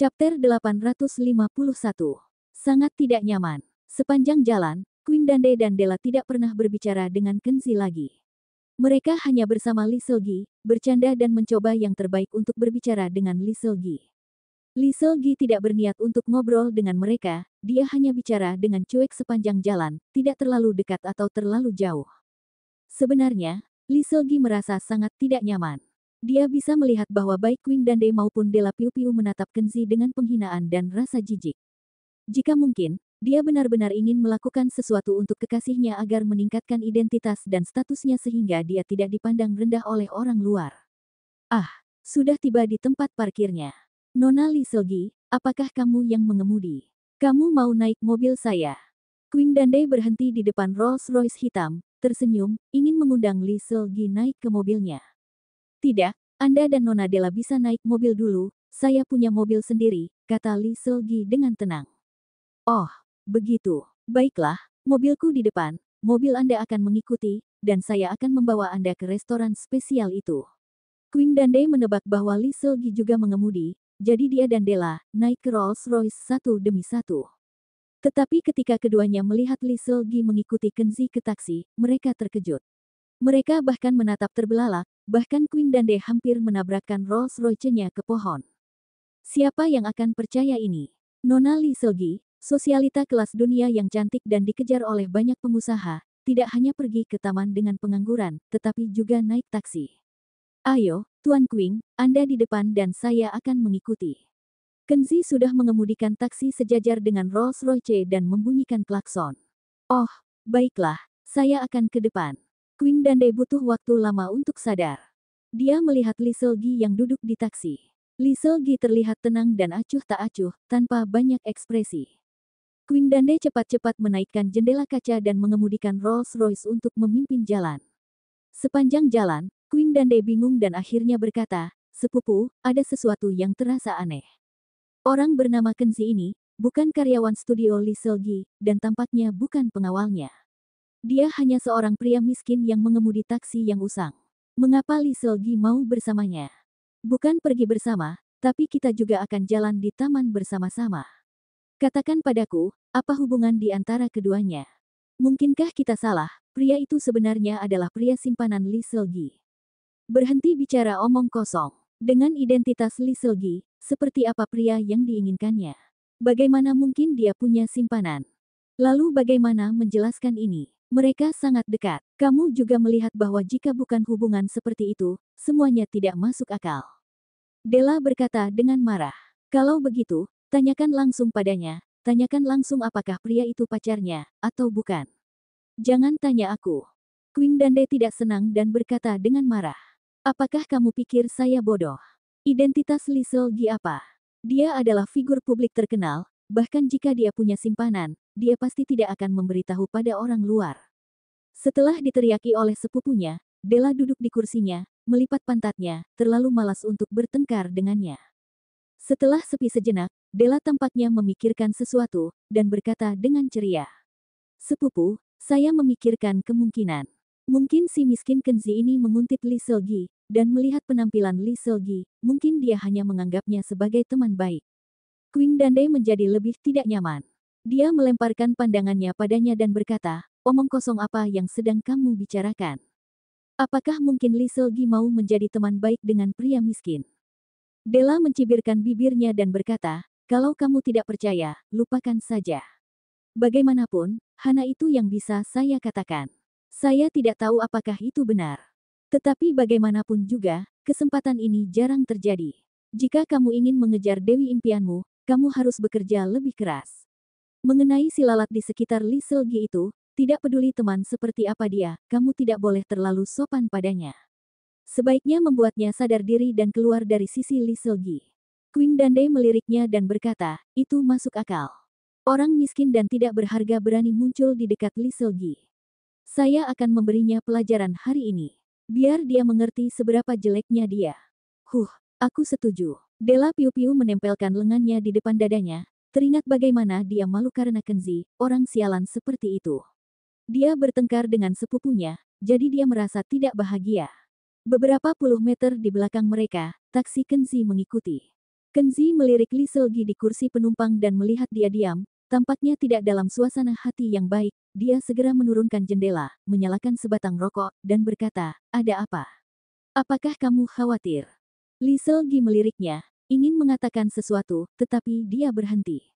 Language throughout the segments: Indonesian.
Chapter 851. Sangat tidak nyaman. Sepanjang jalan, Queen Dande dan Della tidak pernah berbicara dengan Kenzi lagi. Mereka hanya bersama Lee Seolgi, bercanda dan mencoba yang terbaik untuk berbicara dengan Lee Seolgi. Lee Seolgi tidak berniat untuk ngobrol dengan mereka, dia hanya bicara dengan cuek sepanjang jalan, tidak terlalu dekat atau terlalu jauh. Sebenarnya, Lee Seolgi merasa sangat tidak nyaman. Dia bisa melihat bahwa baik Queen Dande maupun Della Piu Piu menatap Kenzi dengan penghinaan dan rasa jijik. Jika mungkin, dia benar-benar ingin melakukan sesuatu untuk kekasihnya agar meningkatkan identitas dan statusnya sehingga dia tidak dipandang rendah oleh orang luar. Ah, sudah tiba di tempat parkirnya. Nona Lee Seolgi, apakah kamu yang mengemudi? Kamu mau naik mobil saya? Queen Dande berhenti di depan Rolls-Royce hitam, tersenyum, ingin mengundang Lee Seolgi naik ke mobilnya. Tidak, Anda dan Nona Della bisa naik mobil dulu, saya punya mobil sendiri, kata Lee Seolgi dengan tenang. Oh, begitu. Baiklah, mobilku di depan, mobil Anda akan mengikuti, dan saya akan membawa Anda ke restoran spesial itu. Queen Dande menebak bahwa Lee Seolgi juga mengemudi, jadi dia dan Della naik ke Rolls-Royce satu demi satu. Tetapi ketika keduanya melihat Lee Seolgi mengikuti Kenzi ke taksi, mereka terkejut. Mereka bahkan menatap terbelalak, bahkan Queen Dande hampir menabrakkan Rolls-Royce-nya ke pohon. Siapa yang akan percaya ini? Nona Lee Seolgi, sosialita kelas dunia yang cantik dan dikejar oleh banyak pengusaha, tidak hanya pergi ke taman dengan pengangguran, tetapi juga naik taksi. Ayo, Tuan Queen, Anda di depan dan saya akan mengikuti. Kenzi sudah mengemudikan taksi sejajar dengan Rolls-Royce dan membunyikan klakson. Oh, baiklah, saya akan ke depan. Queen Dande butuh waktu lama untuk sadar. Dia melihat Lee Seolgi yang duduk di taksi. Lee Seolgi terlihat tenang dan acuh tak acuh, tanpa banyak ekspresi. Queen Dande cepat-cepat menaikkan jendela kaca dan mengemudikan Rolls-Royce untuk memimpin jalan. Sepanjang jalan, Queen Dande bingung dan akhirnya berkata, "Sepupu, ada sesuatu yang terasa aneh. Orang bernama Kenzi ini, bukan karyawan studio Lee Seolgi, dan tampaknya bukan pengawalnya. Dia hanya seorang pria miskin yang mengemudi taksi yang usang. Mengapa Lee Seolgi mau bersamanya? Bukan pergi bersama, tapi kita juga akan jalan di taman bersama-sama. Katakan padaku, apa hubungan di antara keduanya? Mungkinkah kita salah, pria itu sebenarnya adalah pria simpanan Lee Seolgi?" Berhenti bicara omong kosong. Dengan identitas Lee Seolgi, seperti apa pria yang diinginkannya? Bagaimana mungkin dia punya simpanan? Lalu bagaimana menjelaskan ini? Mereka sangat dekat. Kamu juga melihat bahwa jika bukan hubungan seperti itu, semuanya tidak masuk akal. Della berkata dengan marah. Kalau begitu, tanyakan langsung padanya, tanyakan langsung apakah pria itu pacarnya, atau bukan. Jangan tanya aku. Queen Dande tidak senang dan berkata dengan marah. Apakah kamu pikir saya bodoh? Identitas Lee Seolgi apa? Dia adalah figur publik terkenal, bahkan jika dia punya simpanan, dia pasti tidak akan memberitahu pada orang luar. Setelah diteriaki oleh sepupunya, Della duduk di kursinya, melipat pantatnya, terlalu malas untuk bertengkar dengannya. Setelah sepi sejenak, Della tampaknya memikirkan sesuatu, dan berkata dengan ceria. Sepupu, saya memikirkan kemungkinan. Mungkin si miskin Kenzi ini menguntit Lee Seolgi, dan melihat penampilan Lee Seolgi, mungkin dia hanya menganggapnya sebagai teman baik. Queen Dande menjadi lebih tidak nyaman. Dia melemparkan pandangannya padanya dan berkata, omong kosong apa yang sedang kamu bicarakan? Apakah mungkin Lee Seolgi mau menjadi teman baik dengan pria miskin? Della mencibirkan bibirnya dan berkata, kalau kamu tidak percaya, lupakan saja. Bagaimanapun, hanya itu yang bisa saya katakan. Saya tidak tahu apakah itu benar. Tetapi bagaimanapun juga, kesempatan ini jarang terjadi. Jika kamu ingin mengejar dewi impianmu, kamu harus bekerja lebih keras. Mengenai si lalat di sekitar Lee Seolgi itu, tidak peduli teman seperti apa dia, kamu tidak boleh terlalu sopan padanya. Sebaiknya membuatnya sadar diri dan keluar dari sisi Lee Seolgi. Queen Dande meliriknya dan berkata, itu masuk akal. Orang miskin dan tidak berharga berani muncul di dekat Lee Seolgi. Saya akan memberinya pelajaran hari ini. Biar dia mengerti seberapa jeleknya dia. Aku setuju. Della Piu Piu menempelkan lengannya di depan dadanya, teringat bagaimana dia malu karena Kenzi, orang sialan seperti itu. Dia bertengkar dengan sepupunya, jadi dia merasa tidak bahagia. Beberapa puluh meter di belakang mereka, taksi Kenzi mengikuti. Kenzi melirik Li Selgi di kursi penumpang dan melihat dia diam, tampaknya tidak dalam suasana hati yang baik. Dia segera menurunkan jendela, menyalakan sebatang rokok, dan berkata, "Ada apa? Apakah kamu khawatir?" Li Selgi meliriknya, ingin mengatakan sesuatu, tetapi dia berhenti.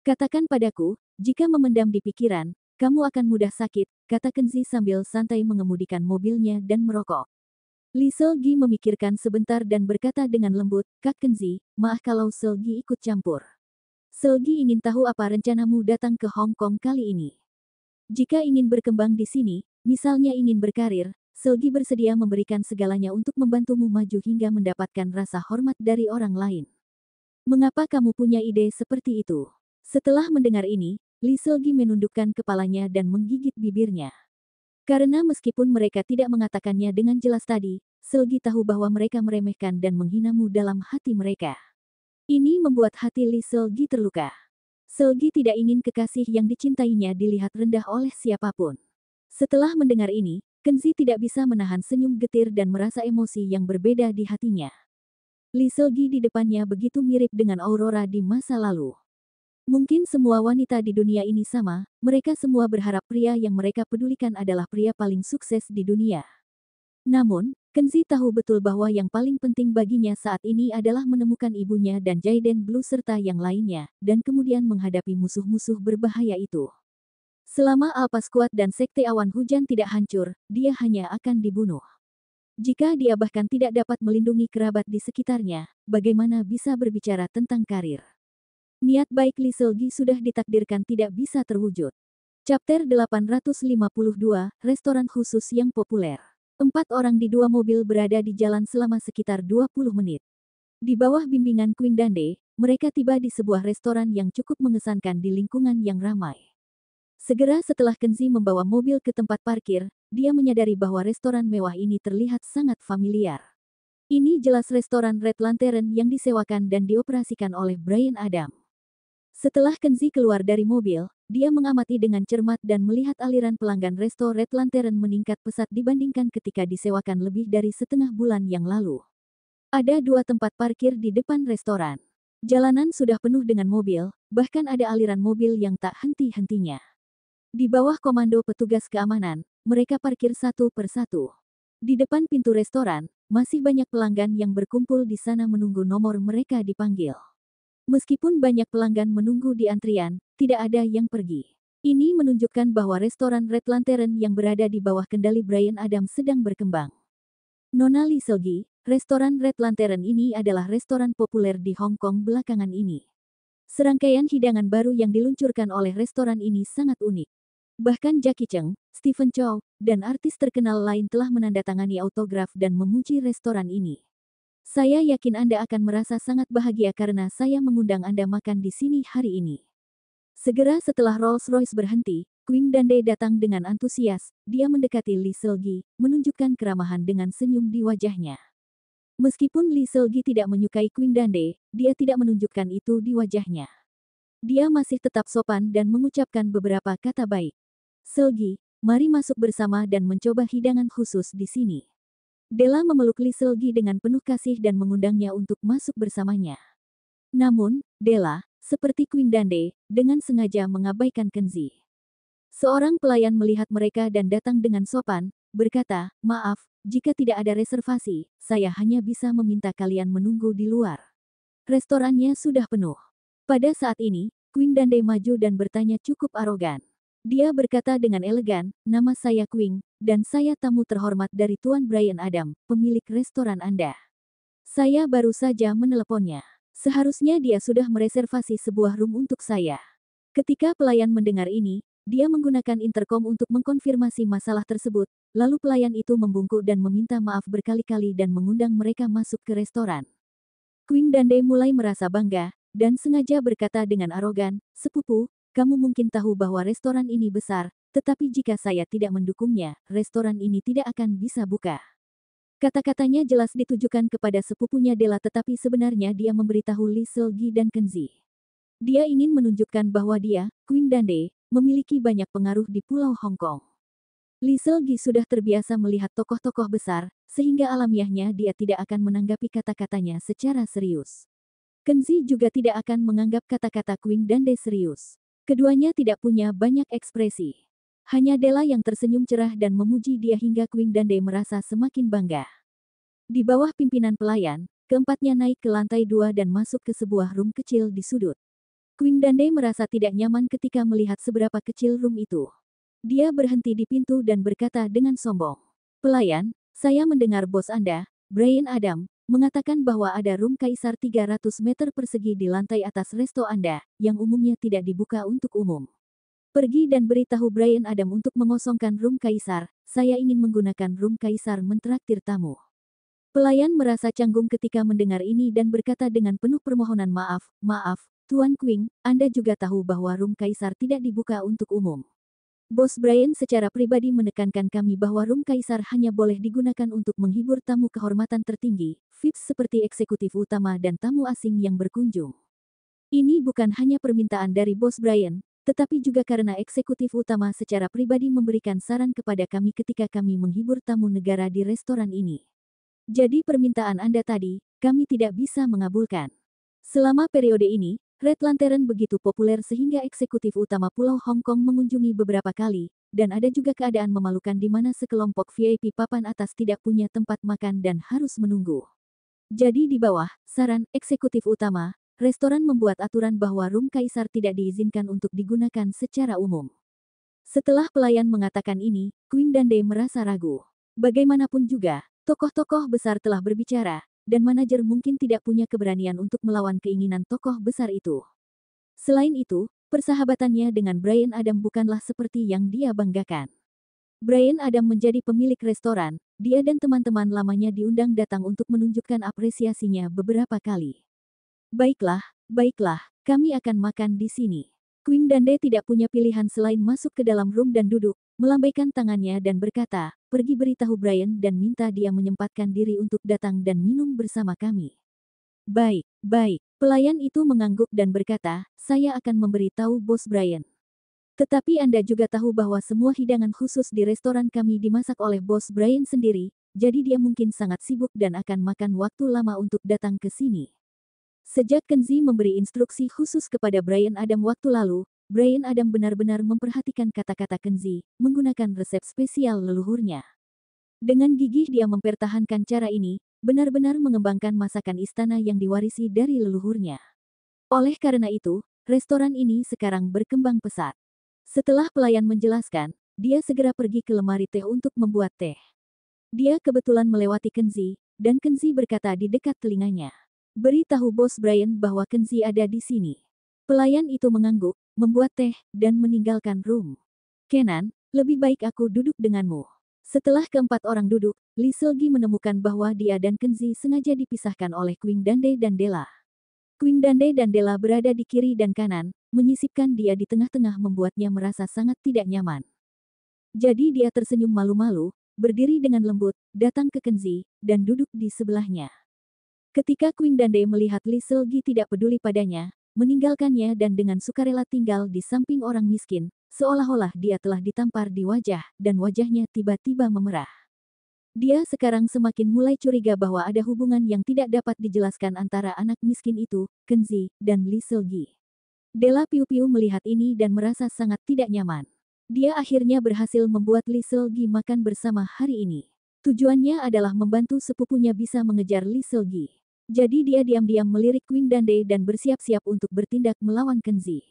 "Katakan padaku, jika memendam di pikiran, kamu akan mudah sakit," kata Kenzi sambil santai mengemudikan mobilnya dan merokok. Li Selgi memikirkan sebentar dan berkata dengan lembut, "Kak Kenzi, maaf kalau Selgi ikut campur. Selgi ingin tahu apa rencanamu datang ke Hong Kong kali ini. Jika ingin berkembang di sini, misalnya ingin berkarir, Selgi bersedia memberikan segalanya untuk membantumu maju hingga mendapatkan rasa hormat dari orang lain. Mengapa kamu punya ide seperti itu?" Setelah mendengar ini, Li Selgi menundukkan kepalanya dan menggigit bibirnya. Karena meskipun mereka tidak mengatakannya dengan jelas tadi, Selgi tahu bahwa mereka meremehkan dan menghinamu dalam hati mereka. Ini membuat hati Li Selgi terluka. Selgi tidak ingin kekasih yang dicintainya dilihat rendah oleh siapapun. Setelah mendengar ini, Kenzi tidak bisa menahan senyum getir dan merasa emosi yang berbeda di hatinya. Li Selgi di depannya begitu mirip dengan Aurora di masa lalu. Mungkin semua wanita di dunia ini sama, mereka semua berharap pria yang mereka pedulikan adalah pria paling sukses di dunia. Namun, Kenzi tahu betul bahwa yang paling penting baginya saat ini adalah menemukan ibunya dan Jaiden Blue serta yang lainnya, dan kemudian menghadapi musuh-musuh berbahaya itu. Selama Alpas kuat dan Sekte Awan Hujan tidak hancur, dia hanya akan dibunuh. Jika dia bahkan tidak dapat melindungi kerabat di sekitarnya, bagaimana bisa berbicara tentang karir? Niat baik Li Selgi sudah ditakdirkan tidak bisa terwujud. Chapter 852, Restoran Khusus yang Populer. 4 orang di 2 mobil berada di jalan selama sekitar 20 menit. Di bawah bimbingan Queen Dande, mereka tiba di sebuah restoran yang cukup mengesankan di lingkungan yang ramai. Segera setelah Kenzi membawa mobil ke tempat parkir, dia menyadari bahwa restoran mewah ini terlihat sangat familiar. Ini jelas restoran Red Lantern yang disewakan dan dioperasikan oleh Bryan Adam. Setelah Kenzi keluar dari mobil, dia mengamati dengan cermat dan melihat aliran pelanggan resto Red Lantern meningkat pesat dibandingkan ketika disewakan lebih dari setengah bulan yang lalu. Ada 2 tempat parkir di depan restoran. Jalanan sudah penuh dengan mobil, bahkan ada aliran mobil yang tak henti-hentinya. Di bawah komando petugas keamanan, mereka parkir satu per satu. Di depan pintu restoran, masih banyak pelanggan yang berkumpul di sana menunggu nomor mereka dipanggil. Meskipun banyak pelanggan menunggu di antrian, tidak ada yang pergi. Ini menunjukkan bahwa restoran Red Lantern yang berada di bawah kendali Bryan Adam sedang berkembang. Nona Li Selgi, restoran Red Lantern ini adalah restoran populer di Hong Kong belakangan ini. Serangkaian hidangan baru yang diluncurkan oleh restoran ini sangat unik. Bahkan Jackie Cheng, Stephen Chow, dan artis terkenal lain telah menandatangani autograf dan memuji restoran ini. Saya yakin Anda akan merasa sangat bahagia karena saya mengundang Anda makan di sini hari ini. Segera setelah Rolls-Royce berhenti, Queen Dande datang dengan antusias. Dia mendekati Li Selgi, menunjukkan keramahan dengan senyum di wajahnya. Meskipun Li Selgi tidak menyukai Queen Dande, dia tidak menunjukkan itu di wajahnya. Dia masih tetap sopan dan mengucapkan beberapa kata baik. "Selgi, mari masuk bersama dan mencoba hidangan khusus di sini." Della memeluk Li Selgi dengan penuh kasih dan mengundangnya untuk masuk bersamanya. Namun, Della, seperti Queen Dande, dengan sengaja mengabaikan Kenzi. Seorang pelayan melihat mereka dan datang dengan sopan, berkata, "Maaf, jika tidak ada reservasi, saya hanya bisa meminta kalian menunggu di luar. Restorannya sudah penuh." Pada saat ini, Queen Dande maju dan bertanya cukup arogan. Dia berkata dengan elegan, "Nama saya Queen, dan saya tamu terhormat dari Tuan Bryan Adam, pemilik restoran Anda. Saya baru saja meneleponnya. Seharusnya dia sudah mereservasi sebuah room untuk saya." Ketika pelayan mendengar ini, dia menggunakan intercom untuk mengkonfirmasi masalah tersebut, lalu pelayan itu membungkuk dan meminta maaf berkali-kali dan mengundang mereka masuk ke restoran. Queen Dande mulai merasa bangga, dan sengaja berkata dengan arogan, "Sepupu, kamu mungkin tahu bahwa restoran ini besar, tetapi jika saya tidak mendukungnya, restoran ini tidak akan bisa buka." Kata-katanya jelas ditujukan kepada sepupunya Della tetapi sebenarnya dia memberitahu Li Selgi dan Kenzi. Dia ingin menunjukkan bahwa dia, Queen Dande, memiliki banyak pengaruh di Pulau Hong Kong. Li Selgi sudah terbiasa melihat tokoh-tokoh besar, sehingga alamiahnya dia tidak akan menanggapi kata-katanya secara serius. Kenzi juga tidak akan menganggap kata-kata Queen Dande serius. Keduanya tidak punya banyak ekspresi. Hanya Della yang tersenyum cerah dan memuji dia hingga Queen Dande merasa semakin bangga. Di bawah pimpinan pelayan, keempatnya naik ke lantai 2 dan masuk ke sebuah room kecil di sudut. Queen Dande merasa tidak nyaman ketika melihat seberapa kecil room itu. Dia berhenti di pintu dan berkata dengan sombong. Pelayan, saya mendengar bos Anda, Brian Adam, mengatakan bahwa ada room kaisar 300 meter persegi di lantai atas resto Anda, yang umumnya tidak dibuka untuk umum. Pergi dan beritahu Brian Adam untuk mengosongkan room kaisar, saya ingin menggunakan room kaisar mentraktir tamu. Pelayan merasa canggung ketika mendengar ini dan berkata dengan penuh permohonan maaf, Tuan Queen, Anda juga tahu bahwa room kaisar tidak dibuka untuk umum. Bos Brian secara pribadi menekankan kami bahwa room kaisar hanya boleh digunakan untuk menghibur tamu kehormatan tertinggi, VIPs seperti eksekutif utama dan tamu asing yang berkunjung. Ini bukan hanya permintaan dari Bos Brian, tetapi juga karena eksekutif utama secara pribadi memberikan saran kepada kami ketika kami menghibur tamu negara di restoran ini. Jadi permintaan Anda tadi, kami tidak bisa mengabulkan. Selama periode ini, Red Lantern begitu populer sehingga eksekutif utama Pulau Hong Kong mengunjungi beberapa kali, dan ada juga keadaan memalukan di mana sekelompok VIP papan atas tidak punya tempat makan dan harus menunggu. Jadi di bawah, saran eksekutif utama, restoran membuat aturan bahwa room kaisar tidak diizinkan untuk digunakan secara umum. Setelah pelayan mengatakan ini, Queen Dande merasa ragu. Bagaimanapun juga, tokoh-tokoh besar telah berbicara, dan manajer mungkin tidak punya keberanian untuk melawan keinginan tokoh besar itu. Selain itu, persahabatannya dengan Brian Adam bukanlah seperti yang dia banggakan. Brian Adam menjadi pemilik restoran, dia dan teman-teman lamanya diundang datang untuk menunjukkan apresiasinya beberapa kali. Baiklah, kami akan makan di sini. Queen Dande tidak punya pilihan selain masuk ke dalam room dan duduk, melambaikan tangannya dan berkata, pergi beritahu Brian dan minta dia menyempatkan diri untuk datang dan minum bersama kami. Baik. Pelayan itu mengangguk dan berkata, saya akan memberitahu Bos Brian. Tetapi Anda juga tahu bahwa semua hidangan khusus di restoran kami dimasak oleh Bos Brian sendiri, jadi dia mungkin sangat sibuk dan akan makan waktu lama untuk datang ke sini. Sejak Kenzi memberi instruksi khusus kepada Brian Adam waktu lalu, Brian Adam benar-benar memperhatikan kata-kata Kenzi, menggunakan resep spesial leluhurnya. Dengan gigih dia mempertahankan cara ini, benar-benar mengembangkan masakan istana yang diwarisi dari leluhurnya. Oleh karena itu, restoran ini sekarang berkembang pesat. Setelah pelayan menjelaskan, dia segera pergi ke lemari teh untuk membuat teh. Dia kebetulan melewati Kenzi, dan Kenzi berkata di dekat telinganya. Beritahu Bos Brian bahwa Kenzi ada di sini. Pelayan itu mengangguk, membuat teh, dan meninggalkan room. Kenan, lebih baik aku duduk denganmu. Setelah keempat orang duduk, Lee Seolgi menemukan bahwa dia dan Kenzi sengaja dipisahkan oleh Queen Dande dan Della. Queen Dande dan Della berada di kiri dan kanan, menyisipkan dia di tengah-tengah membuatnya merasa sangat tidak nyaman. Jadi dia tersenyum malu-malu, berdiri dengan lembut, datang ke Kenzi, dan duduk di sebelahnya. Ketika Queen Dande melihat Lee Seolgi tidak peduli padanya, meninggalkannya dan dengan sukarela tinggal di samping orang miskin, seolah-olah dia telah ditampar di wajah, dan wajahnya tiba-tiba memerah. Dia sekarang semakin mulai curiga bahwa ada hubungan yang tidak dapat dijelaskan antara anak miskin itu, Kenzi, dan Lee Seolgi. Della piu-piu melihat ini dan merasa sangat tidak nyaman. Dia akhirnya berhasil membuat Lee Seolgi makan bersama hari ini. Tujuannya adalah membantu sepupunya bisa mengejar Lee Seolgi. Jadi dia diam-diam melirik Queen Dande dan bersiap-siap untuk bertindak melawan Kenzi.